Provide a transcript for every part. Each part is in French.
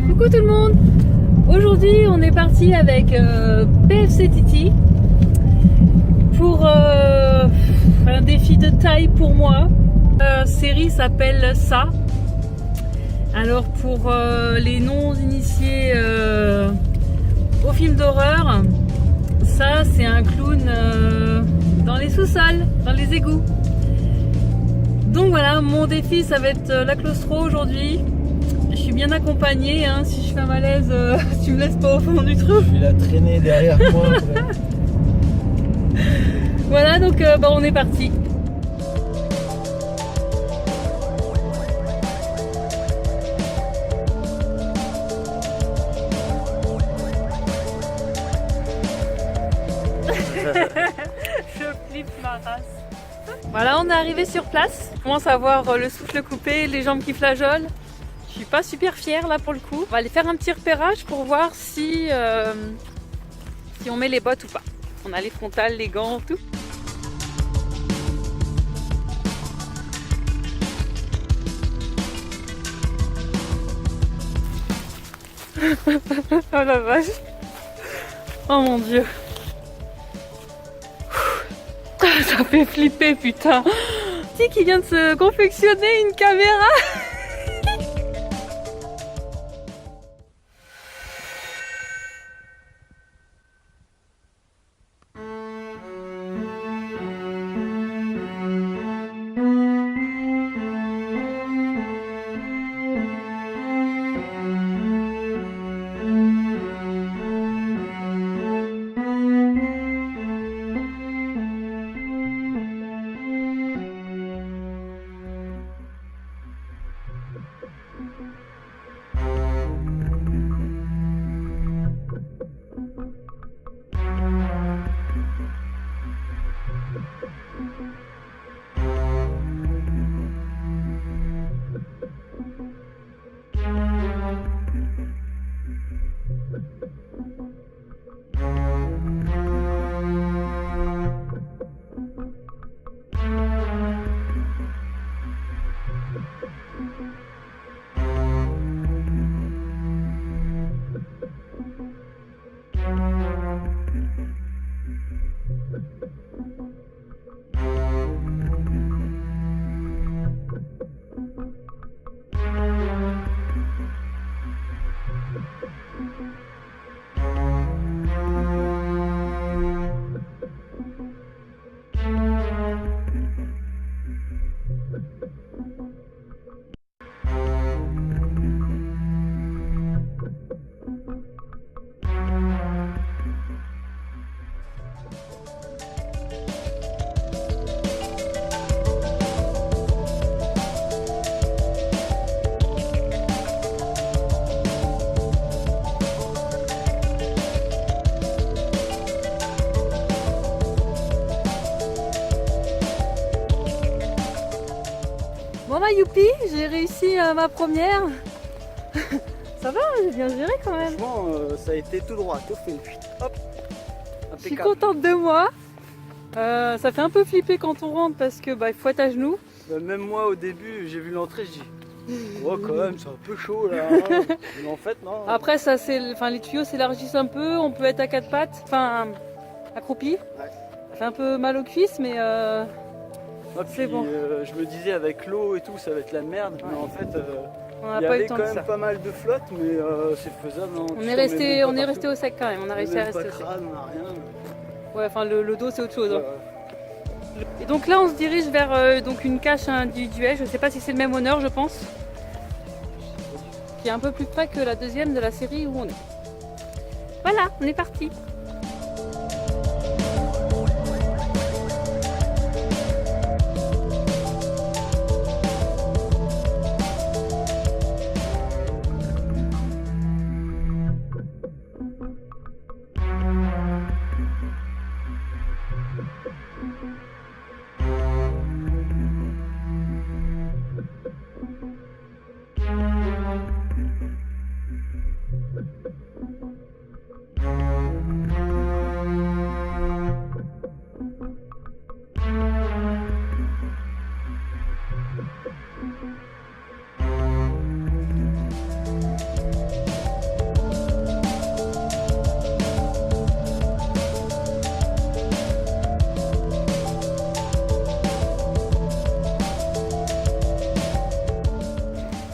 Coucou tout le monde. Aujourd'hui on est parti avec PFC Titi pour un défi de taille pour moi. La série s'appelle Ça. Alors pour les non-initiés au film d'horreur, ça c'est un clown dans les sous-sols, dans les égouts. Donc voilà, mon défi ça va être la claustro aujourd'hui. Je suis bien accompagnée, hein. Si je fais un malaise, tu me laisses pas au fond du trou. Je vais la traîner derrière moi. Voilà, donc on est parti. Je flippe ma race. Voilà, on est arrivé sur place. On commence à voir le souffle coupé, les jambes qui flageolent. Je suis pas super fière là pour le coup. On va aller faire un petit repérage pour voir si on met les bottes ou pas. On a les frontales, les gants, tout. Oh la vache. Oh mon dieu. Ça fait flipper putain. Tu sais qu'il vient de se confectionner une caméra. Bon bah youpi, j'ai réussi ma première. Ça va, j'ai bien géré quand même. Franchement, ça a été tout droit, tout fait. Hop, Je suis contente de moi. Ça fait un peu flipper quand on rentre parce que il faut être à genoux. Même moi au début, j'ai vu l'entrée, je dis oh quand même, c'est un peu chaud là. Hein. Mais en fait non. Après ça les tuyaux s'élargissent un peu, on peut être à quatre pattes, enfin accroupi. Ouais. Ça fait un peu mal aux cuisses mais c'est bon. Je me disais avec l'eau et tout, ça va être la merde, mais en fait on il y n'a pas eu avait le temps quand de même ça. pas mal de flotte, mais c'est faisable. Hein. On est resté au sec quand même, on a réussi à rester au sec. Crâne, on a rien. Ouais, enfin le dos c'est autre chose. Ouais, Hein. ouais. Et donc là on se dirige vers donc une cache individuelle, je sais pas si c'est le même honneur je pense. Qui est un peu plus près que la deuxième de la série où on est. Voilà, on est parti.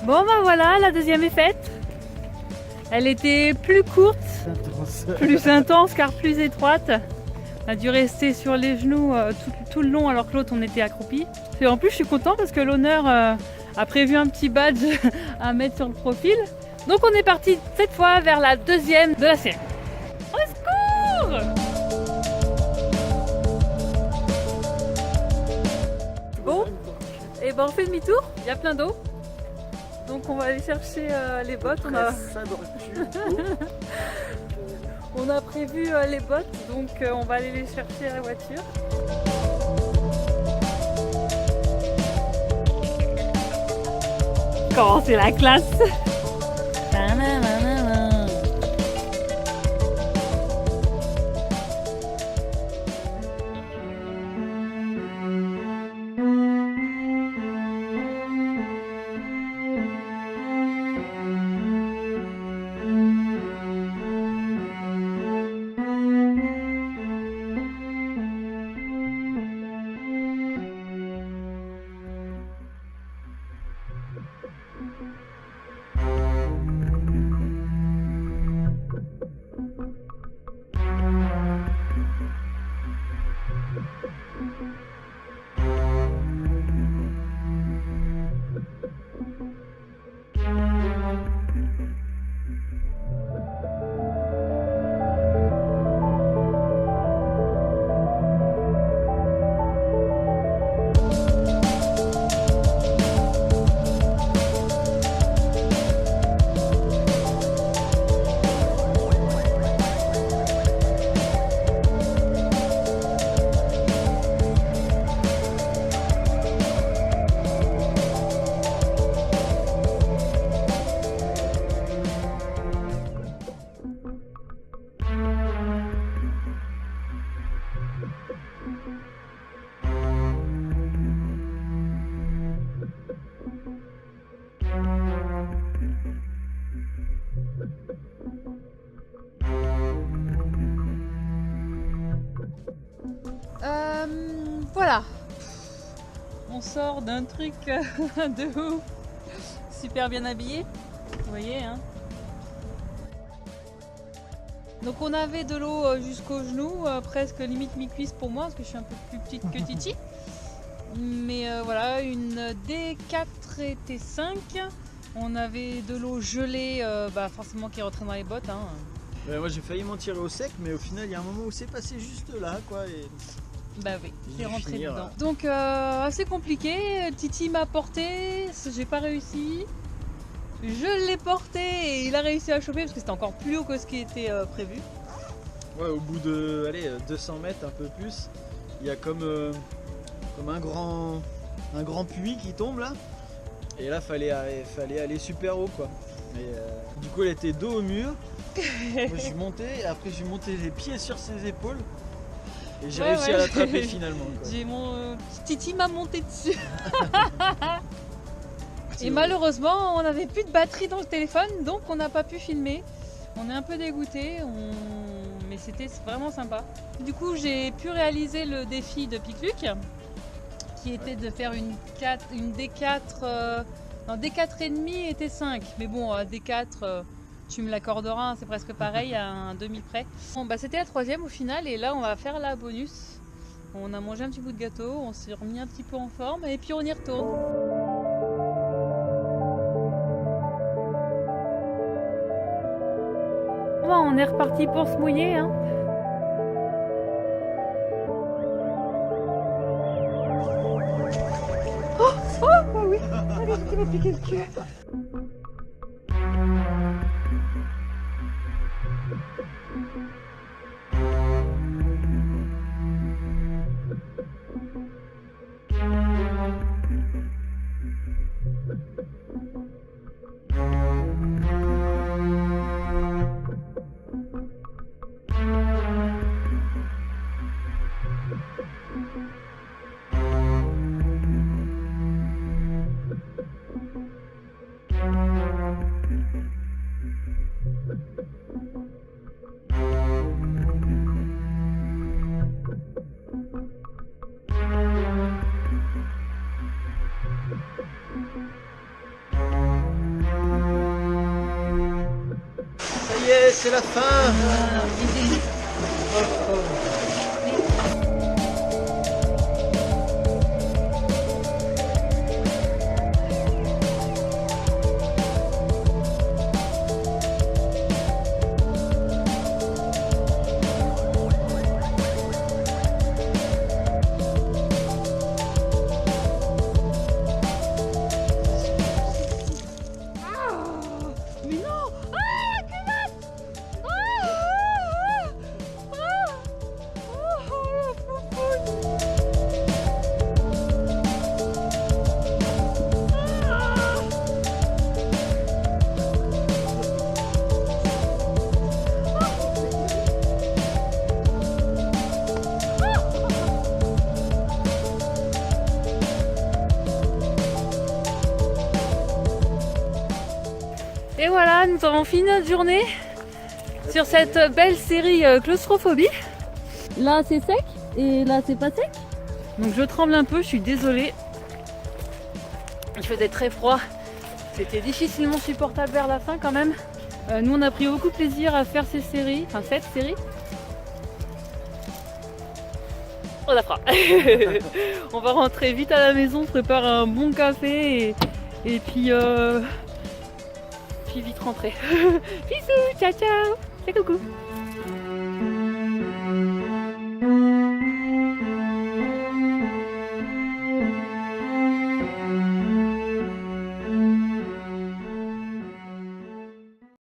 Bon bah voilà, la deuxième est faite. Elle était plus courte, plus intense car plus étroite. On a dû rester sur les genoux tout le long alors que l'autre on était accroupi. Et en plus je suis content parce que l'honneur a prévu un petit badge à mettre sur le profil. Donc on est parti cette fois vers la deuxième de la série. Au secours! Bon, et ben on fait demi-tour, il y a plein d'eau. Donc on va aller chercher les bottes. On a prévu les bottes, donc on va aller les chercher à la voiture. Comment c'est la classe! Voilà, on sort d'un truc de ouf, super bien habillé, vous voyez hein. Donc on avait de l'eau jusqu'aux genoux, presque limite mi-cuisse pour moi parce que je suis un peu plus petite que Titi. Mais voilà, une D4 et T5, on avait de l'eau gelée, forcément qui rentrait dans les bottes. Hein. Moi j'ai failli m'en tirer au sec, mais au final il y a un moment où c'est passé juste là quoi. Et... Bah oui, c'est rentré dedans. Donc assez compliqué, Titi m'a porté, j'ai pas réussi. Je l'ai porté et il a réussi à choper parce que c'était encore plus haut que ce qui était prévu. Ouais, au bout de 200 mètres, un peu plus, il y a comme un grand puits qui tombe là. Et là fallait aller super haut quoi. Mais du coup elle était dos au mur. Moi je suis monté, après j'ai monté les pieds sur ses épaules. Et j'ai réussi à l'attraper finalement. Titi m'a monté dessus. Et malheureusement, on n'avait plus de batterie dans le téléphone, donc on n'a pas pu filmer. On est un peu dégoûté, mais c'était vraiment sympa. Du coup, j'ai pu réaliser le défi de Pic-Luc, qui était de faire une D4, D4 et demi et T5. Mais bon, D4, tu me l'accorderas, c'est presque pareil à un demi près. Bon, c'était la troisième au final, et là on va faire la bonus. On a mangé un petit bout de gâteau, on s'est remis un petit peu en forme, et puis on y retourne. On est reparti pour se mouiller. Hein. Oh oui, regarde qui m'a piqué le cul. c'est la fin. Et voilà, nous avons fini notre journée sur cette belle série claustrophobie. Là c'est sec et là c'est pas sec. Donc je tremble un peu, je suis désolée. Il faisait très froid. C'était difficilement supportable vers la fin quand même. Nous on a pris beaucoup de plaisir à faire ces séries, enfin cette série. On a froid. On va rentrer vite à la maison, préparer un bon café et puis vite rentrer. Bisous, ciao ciao, c'est coucou.